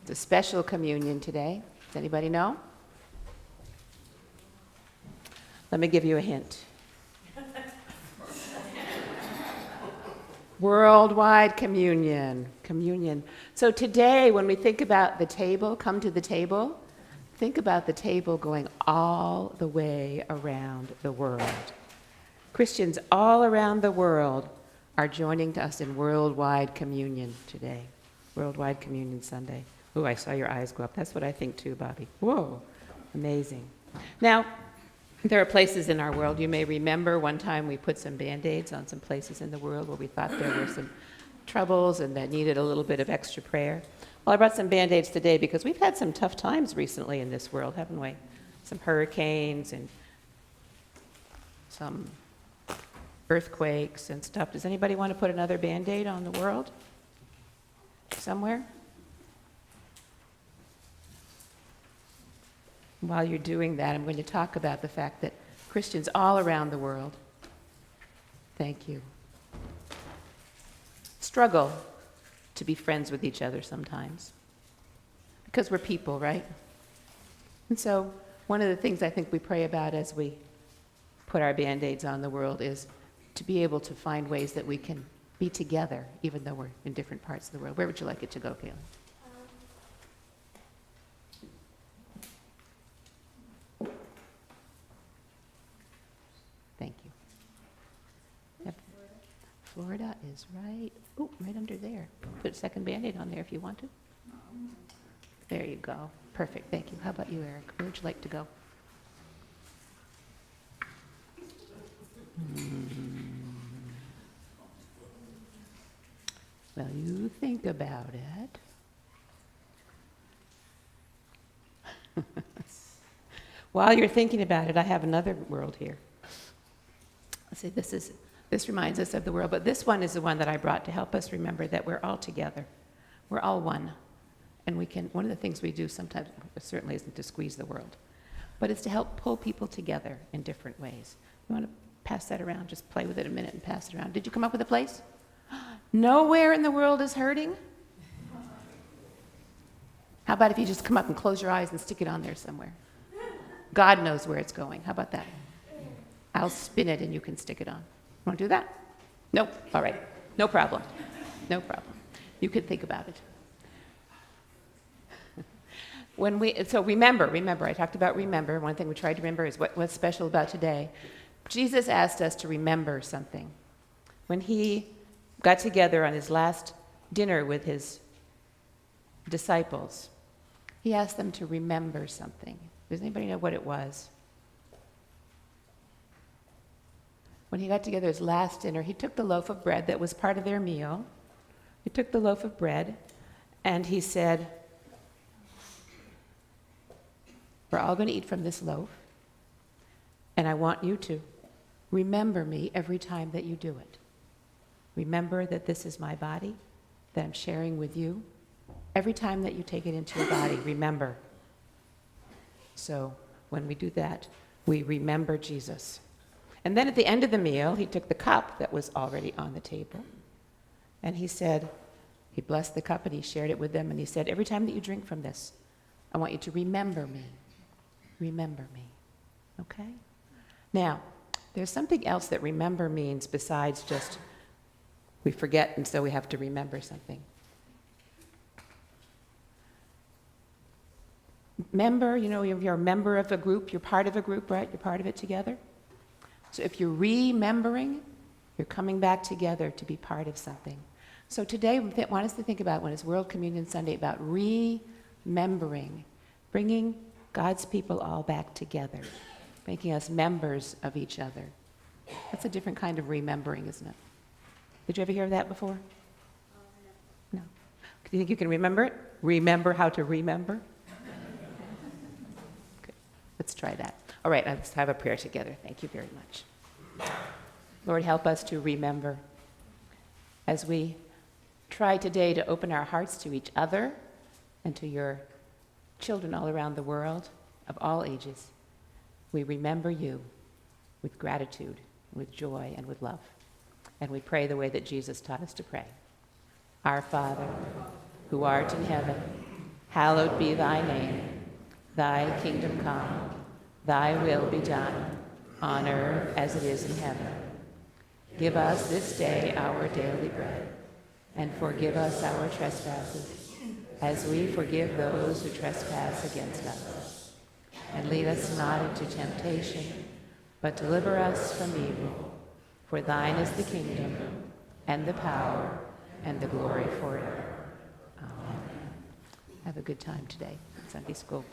It's a special communion today. Does anybody know? Let me give you a hint. Worldwide communion. Communion. So today, when we think about the table, come to the table, think about the table going all the way around the world. Christians all around the world are joining us in worldwide communion today. Worldwide Communion Sunday. Oh, I saw your eyes go up. That's what I think too, Bobby. Whoa, amazing. Now, there are places in our world, you may remember one time we put some Band-Aids on some places in the world where we thought there were some troubles and that needed a little bit of extra prayer. Well, I brought some Band-Aids today because we've had some tough times recently in this world, haven't we? Some hurricanes and some earthquakes and stuff. Does anybody want to put another Band-Aid on the world? Somewhere? While you're doing that, I'm going to talk about the fact that Christians all around the world, thank you, struggle to be friends with each other sometimes. Because we're people, right? And so one of the things I think we pray about as we put our Band-Aids on the world is to be able to find ways that we can be together, even though we're in different parts of the world. Where would you like it to go, Caitlin? Thank you. Yep. Florida is right, right under there. Put a second Band-Aid on there if you want to. There you go. Perfect, thank you. How about you, Eric? Where would you like to go? Well, you think about it. While you're thinking about it, I have another world here. See, this reminds us of the world, but this one is the one that I brought to help us remember that we're all together. We're all one. And one of the things we do sometimes, certainly isn't to squeeze the world, but it's to help pull people together in different ways. You want to pass that around? Just play with it a minute and pass it around. Did you come up with a place? Nowhere in the world is hurting? How about if you just come up and close your eyes and stick it on there somewhere? God knows where it's going. How about that? I'll spin it and you can stick it on. Want to do that? Nope. All right. No problem. No problem. You can think about it. So remember, I talked about remember. One thing we tried to remember is what's special about today. Jesus asked us to remember something. When he got together on his last dinner with his disciples, he asked them to remember something. Does anybody know what it was? When he got together his last dinner, he took the loaf of bread that was part of their meal. He took the loaf of bread and he said, we're all going to eat from this loaf, and I want you to remember me every time that you do it. Remember that this is my body that I'm sharing with you. Every time that you take it into your body, remember. So when we do that, we remember Jesus. And then at the end of the meal, he took the cup that was already on the table, and he said, he blessed the cup and he shared it with them, and he said, every time that you drink from this, I want you to remember me. Remember me. Okay? Now, there's something else that remember means besides just we forget and so we have to remember something. Member, you're a member of a group, you're part of a group, right? You're part of it together. So if you're remembering, you're coming back together to be part of something. So today, we want us to think about, when it's World Communion Sunday, about remembering, bringing God's people all back together, making us members of each other. That's a different kind of remembering, isn't it? Did you ever hear of that before? No. Do you think you can remember it? Remember how to remember? Okay. Let's try that. All right, let's have a prayer together. Thank you very much. Lord, help us to remember as we try today to open our hearts to each other and to your children all around the world of all ages. We remember you with gratitude, with joy, and with love. And we pray the way that Jesus taught us to pray. Our Father, who art in heaven, Hallowed be thy name. Thy kingdom come. Thy will be done, on earth as it is in heaven. Give us this day our daily bread, and forgive us our trespasses, as we forgive those who trespass against us. And lead us not into temptation, but deliver us from evil. For thine is the kingdom, and the power, and the glory forever. Amen. Have a good time today, Sunday school.